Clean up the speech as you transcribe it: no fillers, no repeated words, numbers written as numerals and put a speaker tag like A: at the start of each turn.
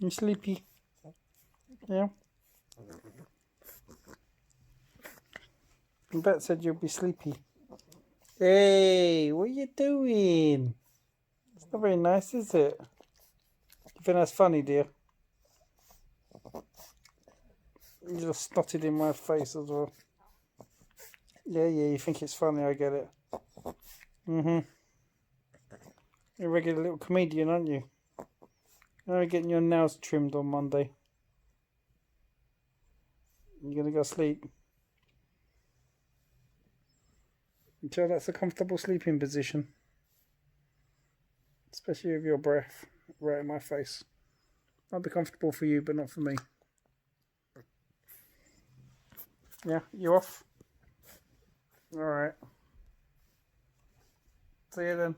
A: You sleepy? Yeah? The vet said you'll be sleepy. Hey, what are you doing? It's not very nice, is it? You think that's funny, dear? You just snotted in my face as well. Yeah, you think it's funny, I get it. You're a regular little comedian, aren't you? You're getting your nails trimmed on Monday. You're gonna go sleep. You sure that's a comfortable sleeping position? Especially with your breath right in my face. Might be comfortable for you, but not for me. Yeah, you off? Alright. See you then.